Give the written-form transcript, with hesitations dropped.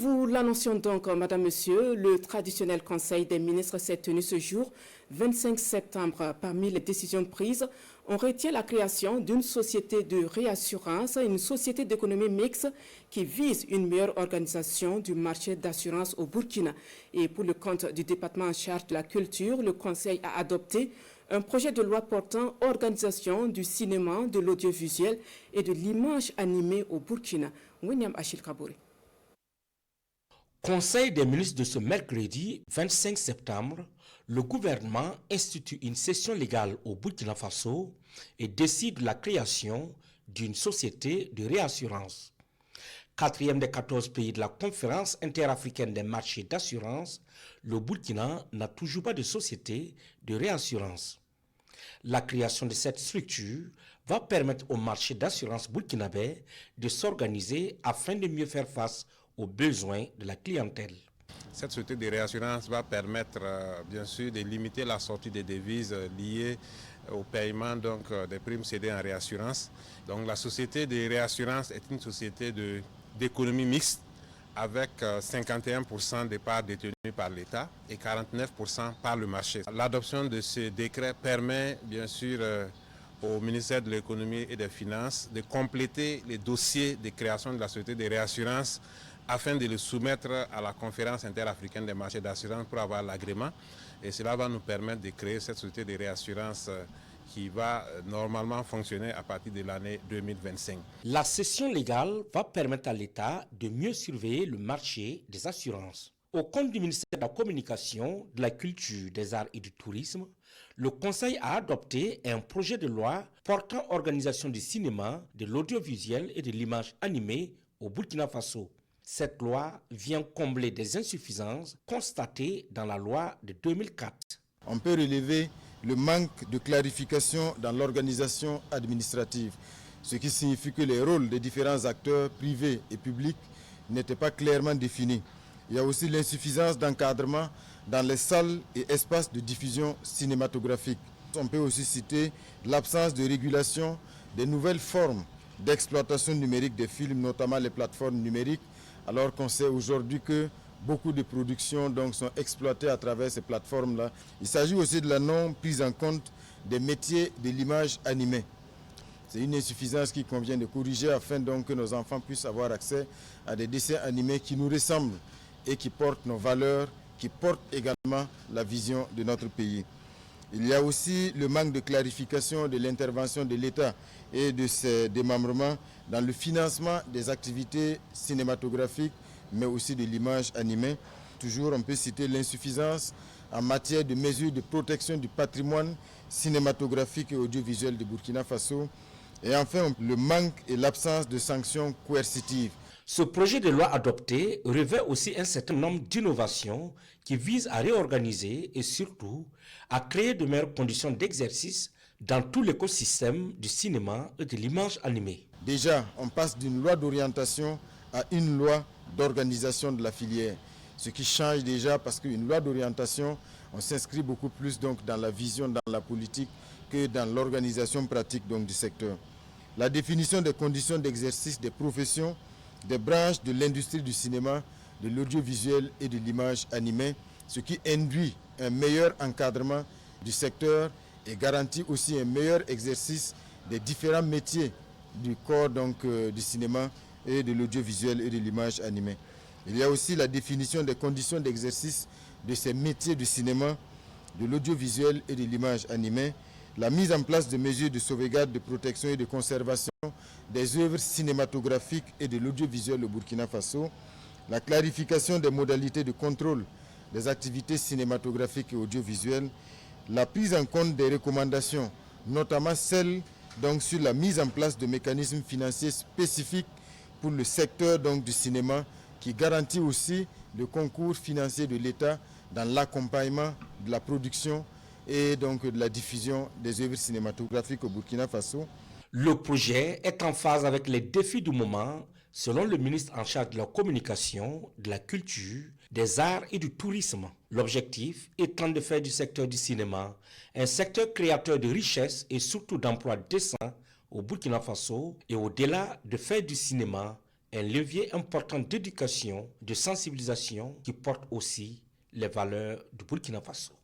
Vous l'annoncions donc, Madame, Monsieur, le traditionnel Conseil des ministres s'est tenu ce jour, 25 septembre. Parmi les décisions prises, on retient la création d'une société de réassurance, une société d'économie mixte qui vise une meilleure organisation du marché d'assurance au Burkina. Et pour le compte du département en charge de la culture, le Conseil a adopté un projet de loi portant organisation du cinéma, de l'audiovisuel et de l'image animée au Burkina. William Achille Kabouri. Conseil des ministres de ce mercredi 25 septembre, le gouvernement institue une session légale au Burkina Faso et décide la création d'une société de réassurance. Quatrième des 14 pays de la conférence interafricaine des marchés d'assurance, le Burkina n'a toujours pas de société de réassurance. La création de cette structure va permettre au marché d'assurance burkinabé de s'organiser afin de mieux faire face aux besoins de la clientèle. Cette société de réassurance va permettre bien sûr de limiter la sortie des devises liées au paiement des primes cédées en réassurance. Donc la société de réassurance est une société d'économie mixte avec 51% des parts détenues par l'État et 49% par le marché. L'adoption de ce décret permet bien sûr au ministère de l'économie et des finances de compléter les dossiers de création de la société de réassurance afin de le soumettre à la conférence interafricaine des marchés d'assurance pour avoir l'agrément. Et cela va nous permettre de créer cette société de réassurance qui va normalement fonctionner à partir de l'année 2025. La session légale va permettre à l'État de mieux surveiller le marché des assurances. Au compte du ministère de la Communication, de la Culture, des Arts et du Tourisme, le Conseil a adopté un projet de loi portant organisation du cinéma, de l'audiovisuel et de l'image animée au Burkina Faso. Cette loi vient combler des insuffisances constatées dans la loi de 2004. On peut relever le manque de clarification dans l'organisation administrative, ce qui signifie que les rôles des différents acteurs privés et publics n'étaient pas clairement définis. Il y a aussi l'insuffisance d'encadrement dans les salles et espaces de diffusion cinématographique. On peut aussi citer l'absence de régulation des nouvelles formes d'exploitation numérique des films, notamment les plateformes numériques, alors qu'on sait aujourd'hui que beaucoup de productions sont exploitées à travers ces plateformes-là. Il s'agit aussi de la non-prise en compte des métiers de l'image animée. C'est une insuffisance qu'il convient de corriger afin que nos enfants puissent avoir accès à des dessins animés qui nous ressemblent et qui portent nos valeurs, qui portent également la vision de notre pays. Il y a aussi le manque de clarification de l'intervention de l'État et de ses démembrements dans le financement des activités cinématographiques, mais aussi de l'image animée. Toujours, on peut citer l'insuffisance en matière de mesures de protection du patrimoine cinématographique et audiovisuel de Burkina Faso. Et enfin, le manque et l'absence de sanctions coercitives. Ce projet de loi adopté revêt aussi un certain nombre d'innovations qui visent à réorganiser et surtout à créer de meilleures conditions d'exercice dans tout l'écosystème du cinéma et de l'image animée. Déjà, on passe d'une loi d'orientation à une loi d'organisation de la filière. Ce qui change déjà parce qu'une loi d'orientation, on s'inscrit beaucoup plus dans la vision, dans la politique que dans l'organisation pratique du secteur. La définition des conditions d'exercice des professions, des branches de l'industrie du cinéma, de l'audiovisuel et de l'image animée, ce qui induit un meilleur encadrement du secteur et garantit aussi un meilleur exercice des différents métiers du corps du cinéma et de l'audiovisuel et de l'image animée. Il y a aussi la définition des conditions d'exercice de ces métiers du cinéma, de l'audiovisuel et de l'image animée, la mise en place de mesures de sauvegarde, de protection et de conservation des œuvres cinématographiques et de l'audiovisuel au Burkina Faso, la clarification des modalités de contrôle des activités cinématographiques et audiovisuelles, la prise en compte des recommandations, notamment celles sur la mise en place de mécanismes financiers spécifiques pour le secteur du cinéma, qui garantit aussi le concours financier de l'État dans l'accompagnement de la production et de la diffusion des œuvres cinématographiques au Burkina Faso. Le projet est en phase avec les défis du moment, selon le ministre en charge de la communication, de la culture, des arts et du tourisme. L'objectif étant de faire du secteur du cinéma un secteur créateur de richesses et surtout d'emplois décents au Burkina Faso et au-delà de faire du cinéma un levier important d'éducation, de sensibilisation qui porte aussi les valeurs du Burkina Faso.